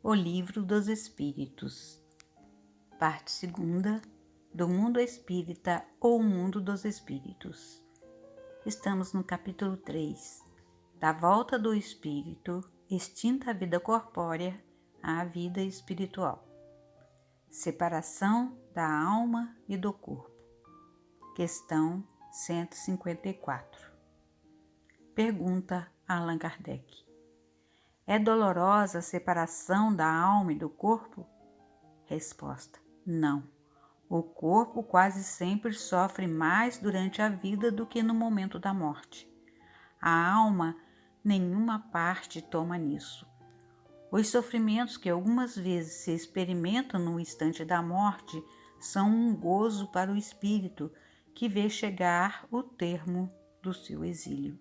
O Livro dos Espíritos, parte 2 do Mundo Espírita ou Mundo dos Espíritos. Estamos no capítulo 3, da volta do espírito, extinta a vida corpórea à vida espiritual. Separação da alma e do corpo. Questão 154. Pergunta Allan Kardec. É dolorosa a separação da alma e do corpo? Resposta: não. O corpo quase sempre sofre mais durante a vida do que no momento da morte. A alma, nenhuma parte toma nisso. Os sofrimentos que algumas vezes se experimentam no instante da morte são um gozo para o espírito que vê chegar o termo do seu exílio.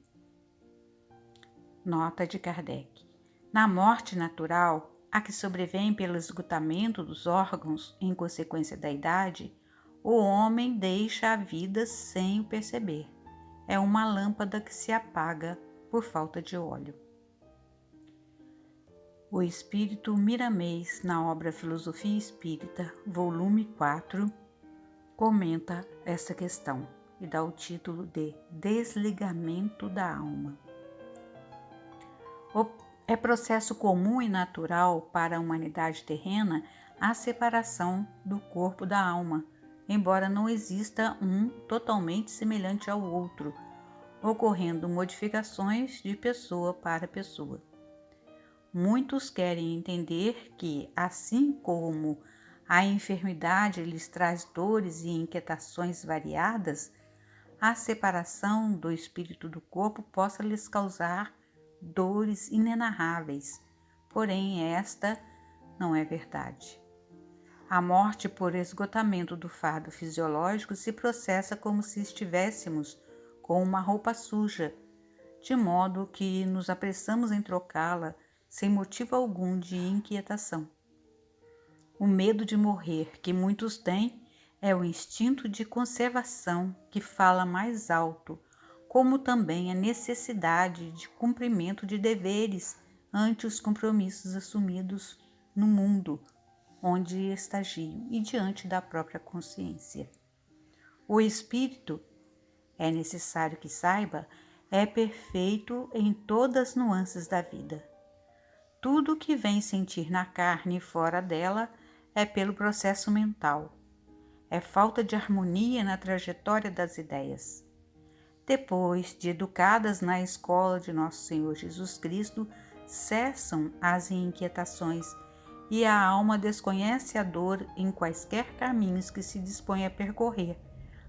Nota de Kardec. Na morte natural, a que sobrevém pelo esgotamento dos órgãos em consequência da idade, o homem deixa a vida sem o perceber. É uma lâmpada que se apaga por falta de óleo. O espírito Miramês, na obra Filosofia Espírita, volume 4, comenta essa questão e dá o título de Desligamento da Alma. É processo comum e natural para a humanidade terrena a separação do corpo da alma, embora não exista um totalmente semelhante ao outro, ocorrendo modificações de pessoa para pessoa. Muitos querem entender que, assim como a enfermidade lhes traz dores e inquietações variadas, a separação do espírito do corpo possa lhes causar dores inenarráveis, porém esta não é verdade. A morte por esgotamento do fardo fisiológico se processa como se estivéssemos com uma roupa suja, de modo que nos apressamos em trocá-la sem motivo algum de inquietação. O medo de morrer que muitos têm é o instinto de conservação que fala mais alto, como também a necessidade de cumprimento de deveres ante os compromissos assumidos no mundo onde estagiam e diante da própria consciência. O espírito, é necessário que saiba, é perfeito em todas as nuances da vida. Tudo o que vem sentir na carne e fora dela é pelo processo mental. É falta de harmonia na trajetória das ideias. Depois de educadas na escola de Nosso Senhor Jesus Cristo, cessam as inquietações e a alma desconhece a dor em quaisquer caminhos que se dispõe a percorrer,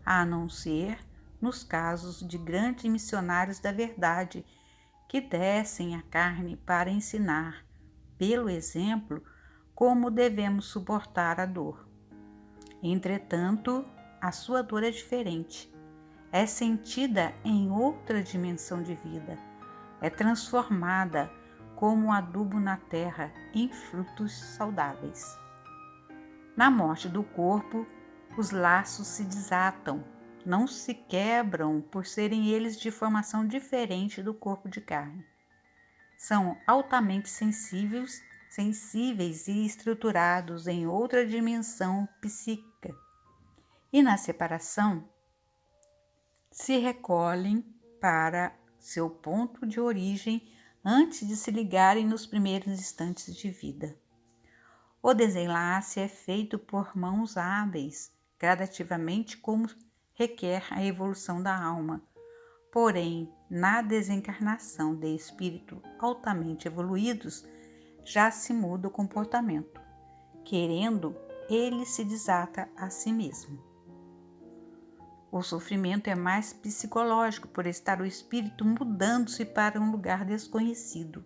a não ser nos casos de grandes missionários da verdade que descem a carne para ensinar, pelo exemplo, como devemos suportar a dor. Entretanto, a sua dor é diferente. É sentida em outra dimensão de vida, é transformada como adubo na terra em frutos saudáveis. Na morte do corpo, os laços se desatam, não se quebram por serem eles de formação diferente do corpo de carne. São altamente sensíveis e estruturados em outra dimensão psíquica. E na separação, se recolhem para seu ponto de origem antes de se ligarem nos primeiros instantes de vida. O desenlace é feito por mãos hábeis, gradativamente como requer a evolução da alma. Porém, na desencarnação de espíritos altamente evoluídos, já se muda o comportamento. Querendo, ele se desata a si mesmo. O sofrimento é mais psicológico por estar o espírito mudando-se para um lugar desconhecido.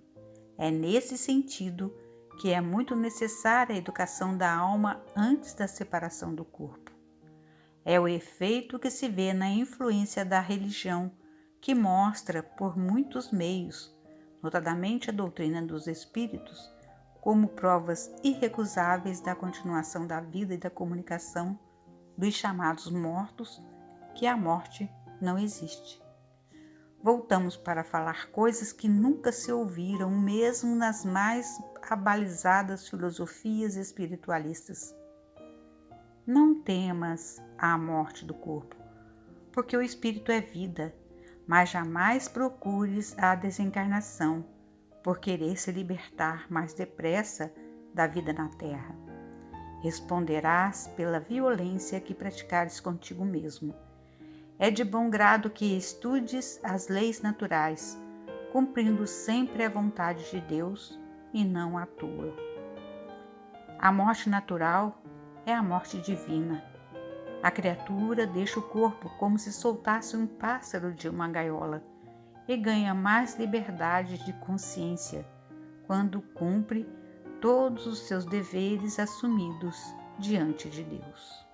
É nesse sentido que é muito necessária a educação da alma antes da separação do corpo. É o efeito que se vê na influência da religião, que mostra por muitos meios, notadamente a doutrina dos espíritos, como provas irrecusáveis da continuação da vida e da comunicação dos chamados mortos, que a morte não existe. voltamos para falar coisas que nunca se ouviram, mesmo nas mais abalizadas filosofias espiritualistas. Não temas a morte do corpo, porque o espírito é vida, mas jamais procures a desencarnação, por querer se libertar mais depressa da vida na terra. Responderás pela violência que praticares contigo mesmo. É de bom grado que estudes as leis naturais, cumprindo sempre a vontade de Deus e não a tua. A morte natural é a morte divina. A criatura deixa o corpo como se soltasse um pássaro de uma gaiola e ganha mais liberdade de consciência quando cumpre todos os seus deveres assumidos diante de Deus.